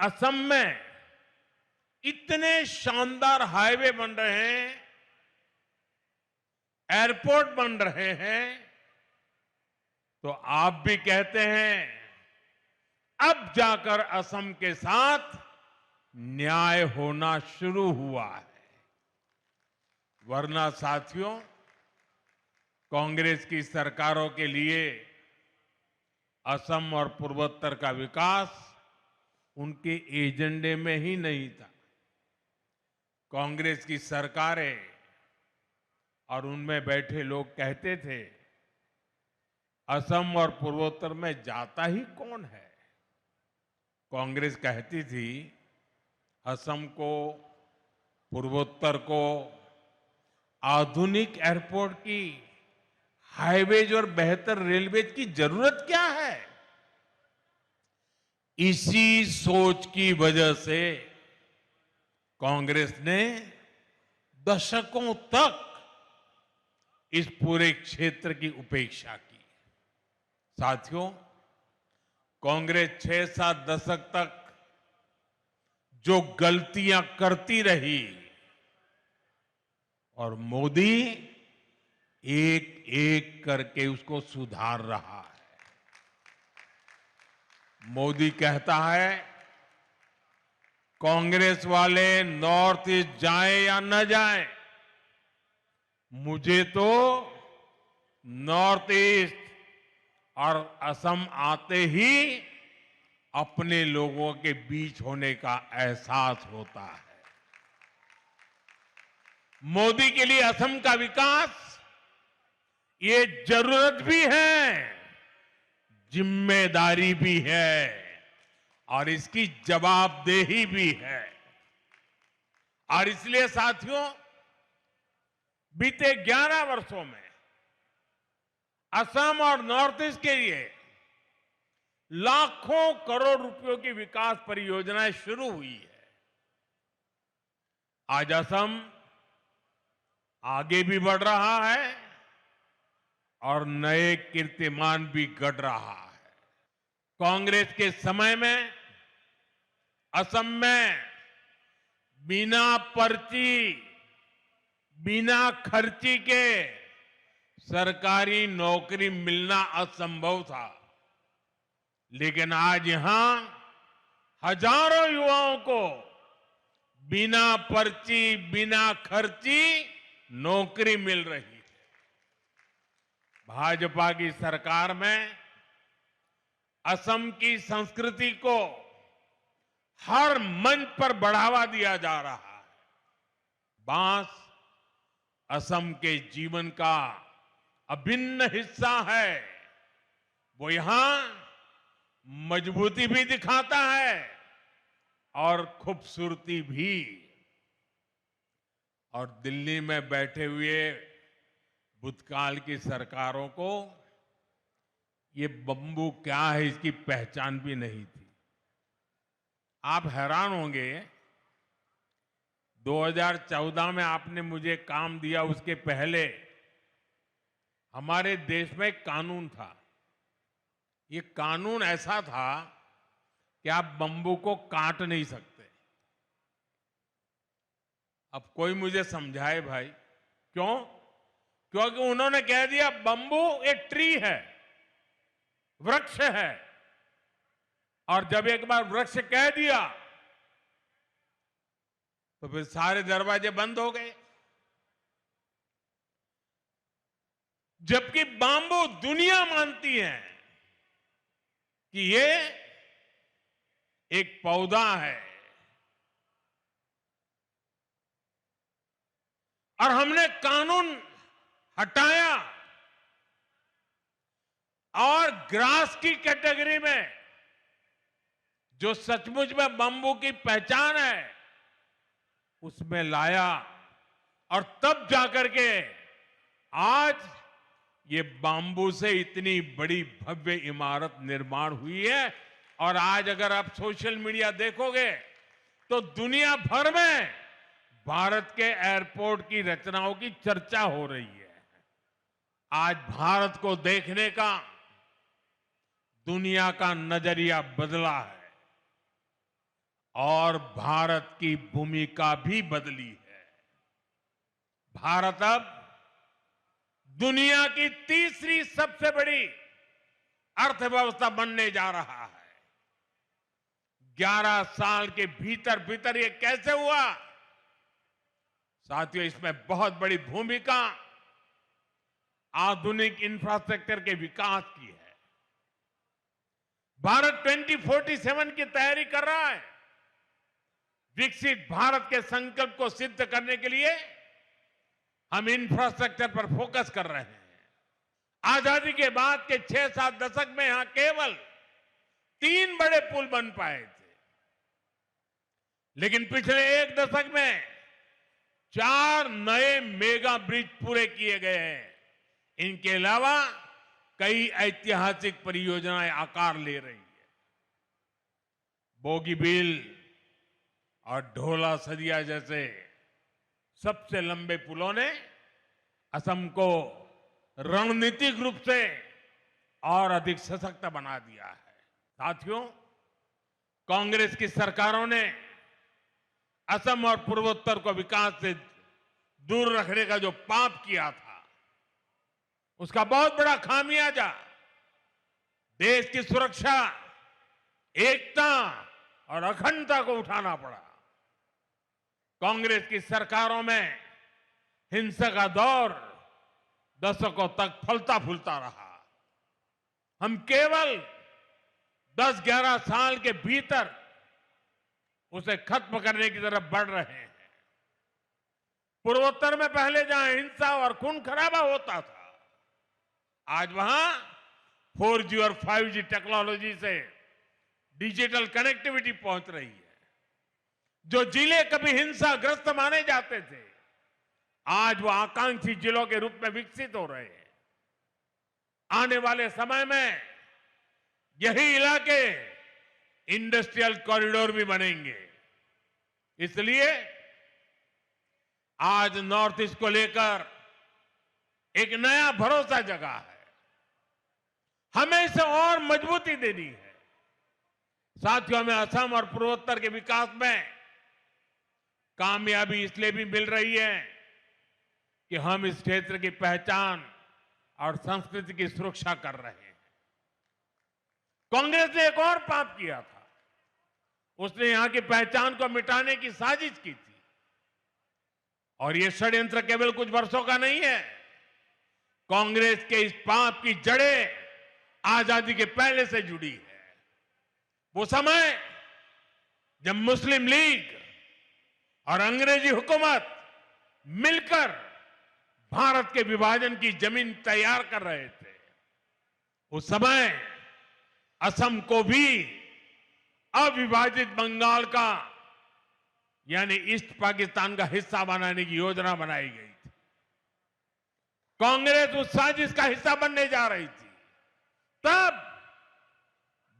असम में इतने शानदार हाईवे बन रहे हैं, एयरपोर्ट बन रहे हैं, तो आप भी कहते हैं अब जाकर असम के साथ न्याय होना शुरू हुआ है। वरना साथियों, कांग्रेस की सरकारों के लिए असम और पूर्वोत्तर का विकास उनके एजेंडे में ही नहीं था। कांग्रेस की सरकारें और उनमें बैठे लोग कहते थे, असम और पूर्वोत्तर में जाता ही कौन है। कांग्रेस कहती थी, असम को, पूर्वोत्तर को आधुनिक एयरपोर्ट की, हाईवेज और बेहतर रेलवेज की जरूरत क्या है। इसी सोच की वजह से कांग्रेस ने दशकों तक इस पूरे क्षेत्र की उपेक्षा की। साथियों, कांग्रेस 6-7 दशक तक जो गलतियां करती रही और मोदी एक एक करके उसको सुधार रहा है। मोदी कहता है, कांग्रेस वाले नॉर्थ ईस्ट जाएं या न जाएं, मुझे तो नॉर्थ ईस्ट और असम आते ही अपने लोगों के बीच होने का एहसास होता है। मोदी के लिए असम का विकास ये जरूरत भी है, जिम्मेदारी भी है और इसकी जवाबदेही भी है। और इसलिए साथियों, बीते 11 वर्षों में असम और नॉर्थ ईस्ट के लिए लाखों करोड़ रुपयों की विकास परियोजनाएं शुरू हुई है। आज असम आगे भी बढ़ रहा है और नए कीर्तिमान भी गढ़ रहा है। कांग्रेस के समय में असम में बिना पर्ची, बिना खर्ची के सरकारी नौकरी मिलना असंभव था। लेकिन आज यहां हजारों युवाओं को बिना पर्ची, बिना खर्ची नौकरी मिल रही है। भाजपा की सरकार में असम की संस्कृति को हर मंच पर बढ़ावा दिया जा रहा है। बांस असम के जीवन का अभिन्न हिस्सा है। वो यहां मजबूती भी दिखाता है और खूबसूरती भी। और दिल्ली में बैठे हुए भूतकाल की सरकारों को ये बंबू क्या है इसकी पहचान भी नहीं थी। आप हैरान होंगे, 2014 में आपने मुझे काम दिया, उसके पहले हमारे देश में एक कानून था। ये कानून ऐसा था कि आप बंबू को काट नहीं सकते। अब कोई मुझे समझाए भाई, क्यों? क्योंकि उन्होंने कह दिया बंबू एक ट्री है, वृक्ष है, और जब एक बार वृक्ष कह दिया तो फिर सारे दरवाजे बंद हो गए। जबकि बाम्बू दुनिया मानती है कि ये एक पौधा है, और हमने कानून हटाया और ग्रास की कैटेगरी में जो सचमुच में बंबू की पहचान है उसमें लाया, और तब जाकर के आज ये बाम्बू से इतनी बड़ी भव्य इमारत निर्माण हुई है। और आज अगर आप सोशल मीडिया देखोगे तो दुनिया भर में भारत के एयरपोर्ट की रचनाओं की चर्चा हो रही है। आज भारत को देखने का दुनिया का नजरिया बदला है। और भारत की भूमिका भी बदली है। भारत अब दुनिया की तीसरी सबसे बड़ी अर्थव्यवस्था बनने जा रहा है। 11 साल के भीतर भीतर ये कैसे हुआ? साथियों, इसमें बहुत बड़ी भूमिका आधुनिक इंफ्रास्ट्रक्चर के विकास की है। भारत 2047 की तैयारी कर रहा है। विकसित भारत के संकल्प को सिद्ध करने के लिए हम इंफ्रास्ट्रक्चर पर फोकस कर रहे हैं। आजादी के बाद के 6-7 दशक में यहां केवल 3 बड़े पुल बन पाए थे, लेकिन पिछले 1 दशक में 4 नए मेगा ब्रिज पूरे किए गए हैं। इनके अलावा कई ऐतिहासिक परियोजनाएं आकार ले रही है। बोगीबील और ढोला सदिया जैसे सबसे लंबे पुलों ने असम को रणनीतिक रूप से और अधिक सशक्त बना दिया है। साथियों, कांग्रेस की सरकारों ने असम और पूर्वोत्तर को विकास से दूर रखने का जो पाप किया था, उसका बहुत बड़ा खामियाजा देश की सुरक्षा, एकता और अखंडता को उठाना पड़ा। कांग्रेस की सरकारों में हिंसा का दौर दशकों तक फलता फूलता रहा। हम केवल 10-11 साल के भीतर उसे खत्म करने की तरफ बढ़ रहे हैं। पूर्वोत्तर में पहले जहां हिंसा और खून खराबा होता था, आज वहां 4G और 5G टेक्नोलॉजी से डिजिटल कनेक्टिविटी पहुंच रही है। जो जिले कभी हिंसाग्रस्त माने जाते थे, आज वो आकांक्षी जिलों के रूप में विकसित हो रहे हैं। आने वाले समय में यही इलाके इंडस्ट्रियल कॉरिडोर भी बनेंगे। इसलिए आज नॉर्थ ईस्ट को लेकर एक नया भरोसा जगा है। हमें इसे और मजबूती देनी है। साथियों, हमें असम और पूर्वोत्तर के विकास में कामयाबी इसलिए भी मिल रही है कि हम इस क्षेत्र की पहचान और संस्कृति की सुरक्षा कर रहे हैं। कांग्रेस ने एक और पाप किया था। उसने यहां की पहचान को मिटाने की साजिश की थी, और यह षड्यंत्र केवल कुछ वर्षों का नहीं है। कांग्रेस के इस पाप की जड़ें आजादी के पहले से जुड़ी है। वो समय जब मुस्लिम लीग और अंग्रेजी हुकूमत मिलकर भारत के विभाजन की जमीन तैयार कर रहे थे, उस समय असम को भी अविभाजित बंगाल का यानी ईस्ट पाकिस्तान का हिस्सा बनाने की योजना बनाई गई थी। कांग्रेस उस साजिश का हिस्सा बनने जा रही थी। तब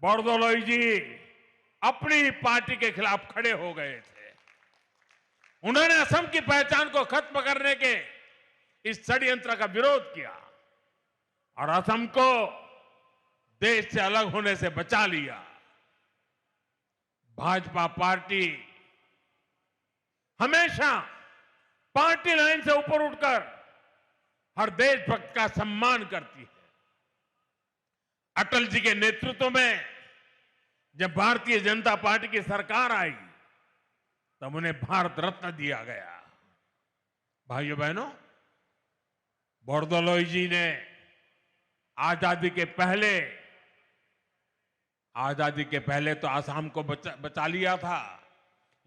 बोरदोलोई जी अपनी ही पार्टी के खिलाफ खड़े हो गए थे। उन्होंने असम की पहचान को खत्म करने के इस षड्यंत्र का विरोध किया और असम को देश से अलग होने से बचा लिया। भाजपा पार्टी हमेशा पार्टी लाइन से ऊपर उठकर हर देशभक्त का सम्मान करती है। अटल जी के नेतृत्व में जब भारतीय जनता पार्टी की सरकार आई, तब उन्हें भारत रत्न दिया गया। भाइयों बहनों, बोरदोलोई जी ने आजादी के पहले तो आसाम को बचा लिया था,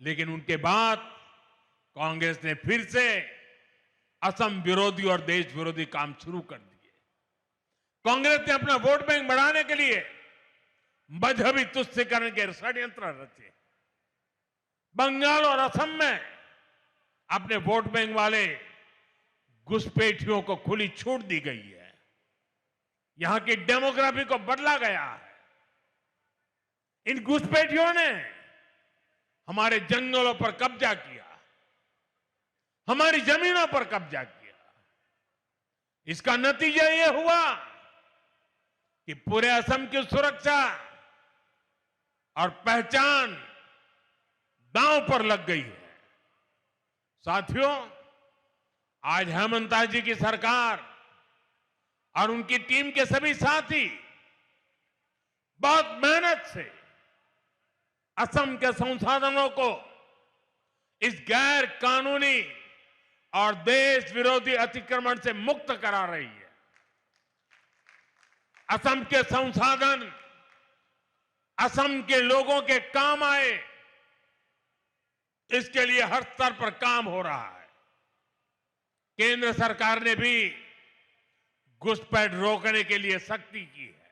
लेकिन उनके बाद कांग्रेस ने फिर से असम विरोधी और देश विरोधी काम शुरू कर दिए। कांग्रेस ने अपना वोट बैंक बढ़ाने के लिए मजहबी तुष्टीकरण के षड्यंत्र रचे। बंगाल और असम में अपने वोट बैंक वाले घुसपैठियों को खुली छूट दी गई है। यहां की डेमोग्राफी को बदला गया है। इन घुसपैठियों ने हमारे जंगलों पर कब्जा किया, हमारी जमीनों पर कब्जा किया। इसका नतीजा यह हुआ कि पूरे असम की सुरक्षा और पहचान दांव पर लग गई है। साथियों, आज हेमंता जी की सरकार और उनकी टीम के सभी साथी बहुत मेहनत से असम के संसाधनों को इस गैर कानूनी और देश विरोधी अतिक्रमण से मुक्त करा रही है। असम के संसाधन असम के लोगों के काम आए, इसके लिए हर स्तर पर काम हो रहा है। केंद्र सरकार ने भी घुसपैठ रोकने के लिए सख्ती की है।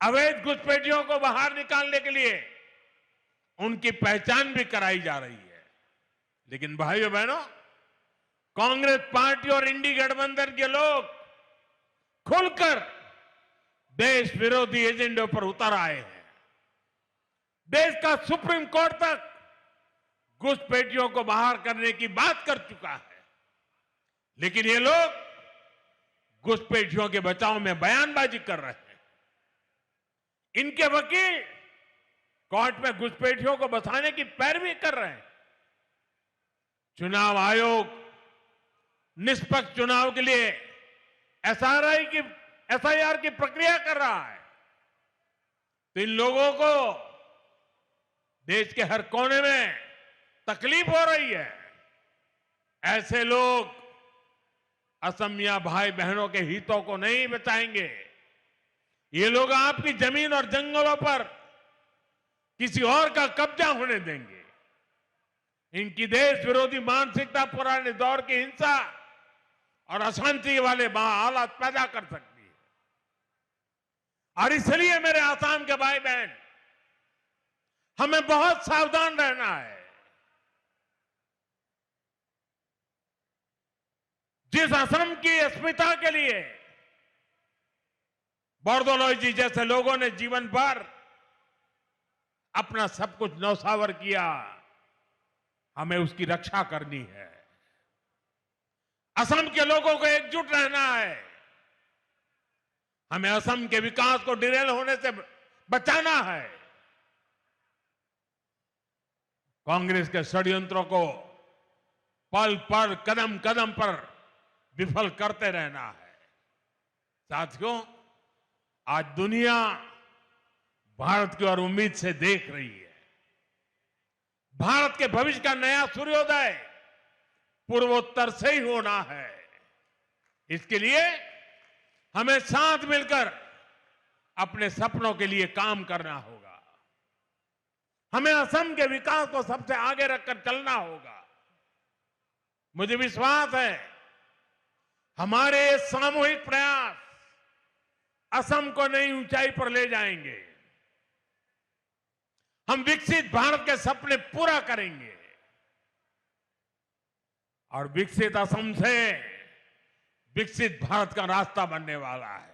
अवैध घुसपैठियों को बाहर निकालने के लिए उनकी पहचान भी कराई जा रही है। लेकिन भाइयों बहनों, कांग्रेस पार्टी और इंडी गठबंधन के लोग खुलकर देश विरोधी एजेंडों पर उतर आए हैं। देश का सुप्रीम कोर्ट तक घुसपैठियों को बाहर करने की बात कर चुका है। लेकिन ये लोग घुसपैठियों के बचाव में बयानबाजी कर रहे हैं। इनके वकील कोर्ट में घुसपैठियों को बचाने की पैरवी कर रहे हैं। चुनाव आयोग निष्पक्ष चुनाव के लिए एसआईआर की प्रक्रिया कर रहा है। तो इन लोगों को देश के हर कोने में तकलीफ हो रही है। ऐसे लोग असमिया भाई बहनों के हितों को नहीं बचाएंगे। ये लोग आपकी जमीन और जंगलों पर किसी और का कब्जा होने देंगे। इनकी देश विरोधी मानसिकता पुराने दौर की हिंसा और अशांति वाले हालात पैदा कर सकती है। और इसलिए मेरे आसाम के भाई बहन, हमें बहुत सावधान रहना है। जिस असम की अस्मिता के लिए बोरदोलोई जी जैसे लोगों ने जीवन भर अपना सब कुछ न्यौछावर किया, हमें उसकी रक्षा करनी है। असम के लोगों को एकजुट रहना है। हमें असम के विकास को डिरेल होने से बचाना है। कांग्रेस के षड्यंत्रों को पल पल कदम कदम पर विफल करते रहना है। साथियों, आज दुनिया भारत की ओर उम्मीद से देख रही है। भारत के भविष्य का नया सूर्योदय पूर्वोत्तर से ही होना है। इसके लिए हमें साथ मिलकर अपने सपनों के लिए काम करना होगा। हमें असम के विकास को सबसे आगे रखकर चलना होगा। मुझे विश्वास है हमारे सामूहिक प्रयास असम को नई ऊंचाई पर ले जाएंगे। हम विकसित भारत के सपने पूरा करेंगे और विकसित असम से विकसित भारत का रास्ता बनने वाला है।